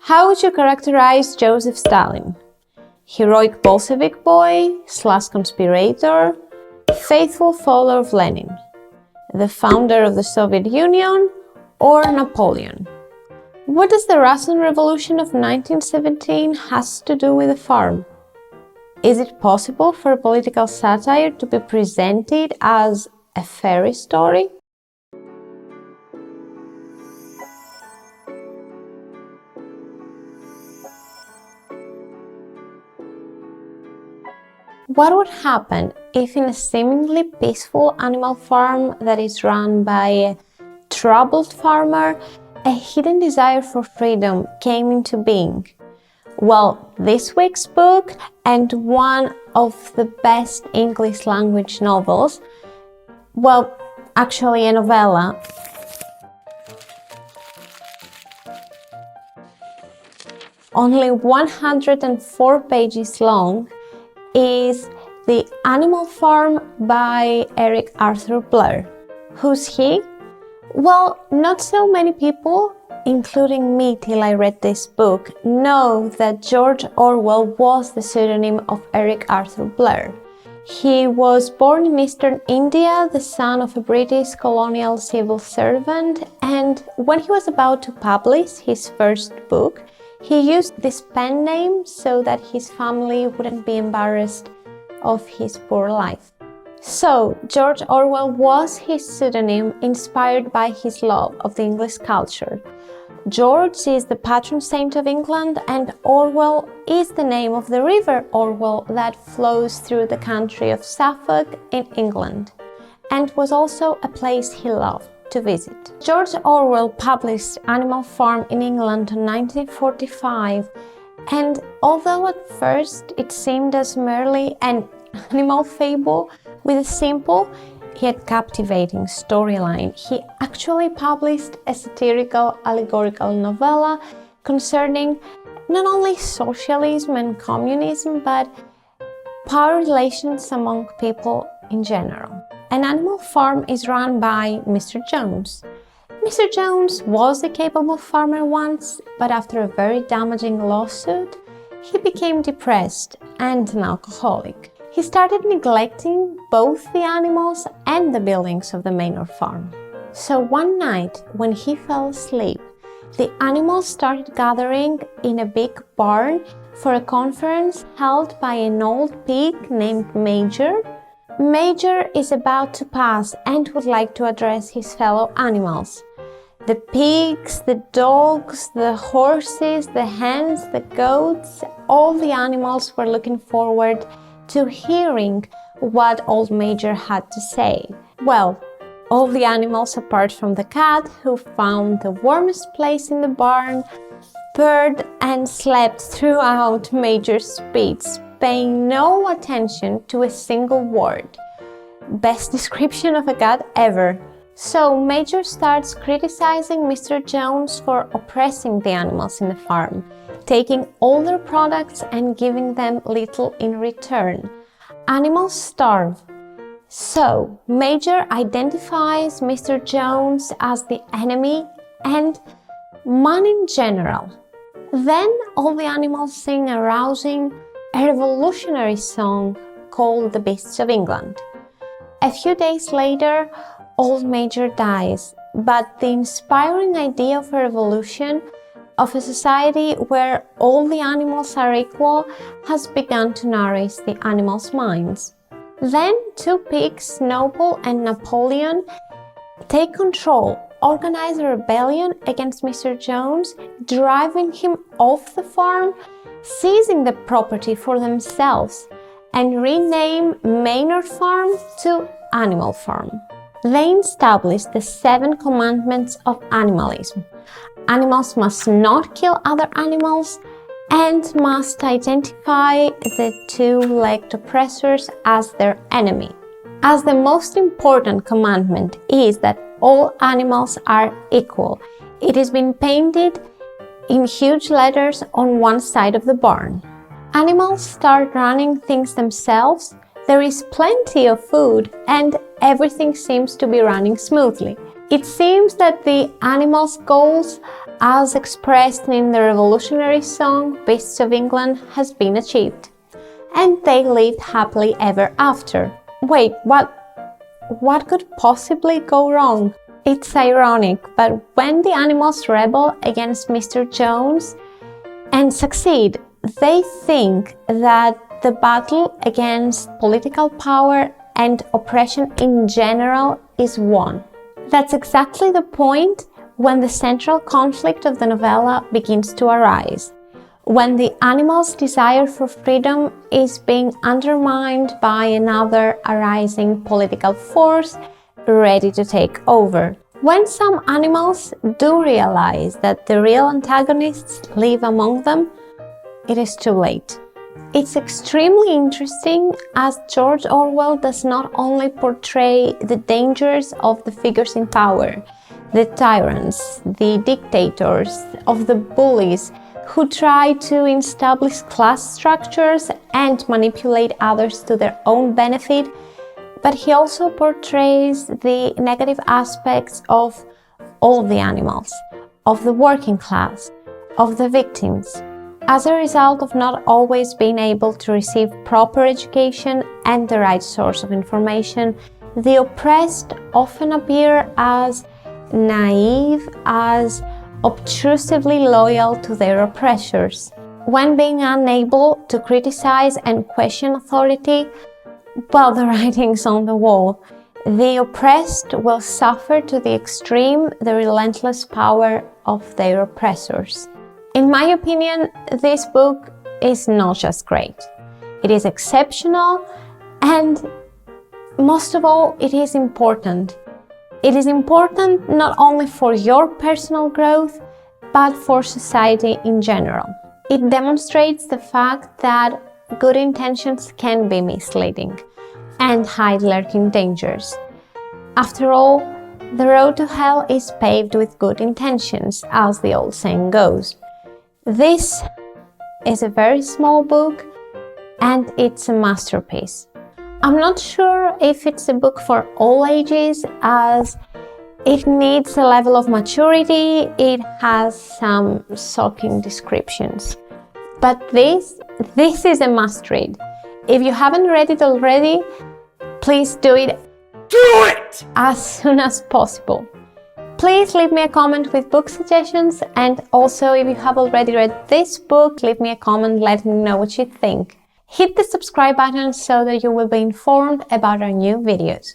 How would you characterize Joseph Stalin? Heroic Bolshevik boy / conspirator, faithful follower of Lenin, the founder of the Soviet Union, or Napoleon? What does the Russian Revolution of 1917 has to do with the farm? Is it possible for political satire to be presented as a fairy story? What would happen if in a seemingly peaceful animal farm that is run by a troubled farmer, a hidden desire for freedom came into being? Well, this week's book and one of the best English language novels, well, actually a novella, only 104 pages long, is The Animal Farm by Eric Arthur Blair. Who's he? Well, not so many people, including me till I read this book, know that George Orwell was the pseudonym of Eric Arthur Blair. He was born in eastern India, the son of a British colonial civil servant, and when he was about to publish his first book, he used this pen name so that his family wouldn't be embarrassed of his poor life. So, George Orwell was his pseudonym inspired by his love of the English culture. George is the patron saint of England, and Orwell is the name of the river Orwell that flows through the county of Suffolk in England, and was also a place he loved to visit. George Orwell published Animal Farm in England in 1945, and although at first it seemed as merely an animal fable with a simple yet captivating storyline, he actually published a satirical allegorical novella concerning not only socialism and communism, but power relations among people in general. An animal farm is run by Mr. Jones. Mr. Jones was a capable farmer once, but after a very damaging lawsuit, he became depressed and an alcoholic. He started neglecting both the animals and the buildings of the manor farm. So one night, when he fell asleep, the animals started gathering in a big barn for a conference held by an old pig named Major. Major is about to pass and would like to address his fellow animals. The pigs, the dogs, the horses, the hens, the goats, all the animals were looking forward to hearing what old Major had to say. Well, all the animals apart from the cat, who found the warmest place in the barn, purred and slept throughout Major's speech, paying no attention to a single word. Best description of a cat ever. So Major starts criticizing Mr. Jones for oppressing the animals in the farm, taking all their products and giving them little in return. Animals starve. So Major identifies Mr. Jones as the enemy and man in general. Then all the animals sing a rousing, a revolutionary song called The Beasts of England. A few days later, old Major dies, but the inspiring idea of a revolution, of a society where all the animals are equal, has begun to nourish the animals' minds. Then two pigs, Snowball and Napoleon, take control, organize a rebellion against Mr. Jones, driving him off the farm, seizing the property for themselves, and rename Manor Farm to Animal Farm. They established the 7 commandments of animalism. Animals must not kill other animals and must identify the two-legged oppressors as their enemy. As the most important commandment is that all animals are equal, it has been painted in huge letters on one side of the barn. Animals start running things themselves, there is plenty of food, and everything seems to be running smoothly. It seems that the animals' goals as expressed in the revolutionary song Beasts of England, has been achieved. And they lived happily ever after. Wait, what could possibly go wrong? It's ironic, but when the animals rebel against Mr. Jones and succeed, they think that the battle against political power and oppression in general is won. That's exactly the point when the central conflict of the novella begins to arise, when the animal's desire for freedom is being undermined by another arising political force ready to take over. When some animals do realize that the real antagonists live among them, it is too late. It's extremely interesting as George Orwell does not only portray the dangers of the figures in power, the tyrants, the dictators, of the bullies who try to establish class structures and manipulate others to their own benefit, but he also portrays the negative aspects of all the animals, of the working class, of the victims. As a result of not always being able to receive proper education and the right source of information, the oppressed often appear as naive, as obtrusively loyal to their oppressors. When being unable to criticize and question authority, well, the writing's on the wall. The oppressed will suffer to the extreme the relentless power of their oppressors. In my opinion, this book is not just great. It is exceptional and, most of all, it is important. It is important not only for your personal growth, but for society in general. It demonstrates the fact that good intentions can be misleading and hide lurking dangers. After all, the road to hell is paved with good intentions, as the old saying goes. This is a very small book and it's a masterpiece. I'm not sure if it's a book for all ages, as it needs a level of maturity, it has some shocking descriptions. But this is a must-read. If you haven't read it already, please do it as soon as possible. Please leave me a comment with book suggestions, and also if you have already read this book, leave me a comment letting me know what you think. Hit the subscribe button so that you will be informed about our new videos.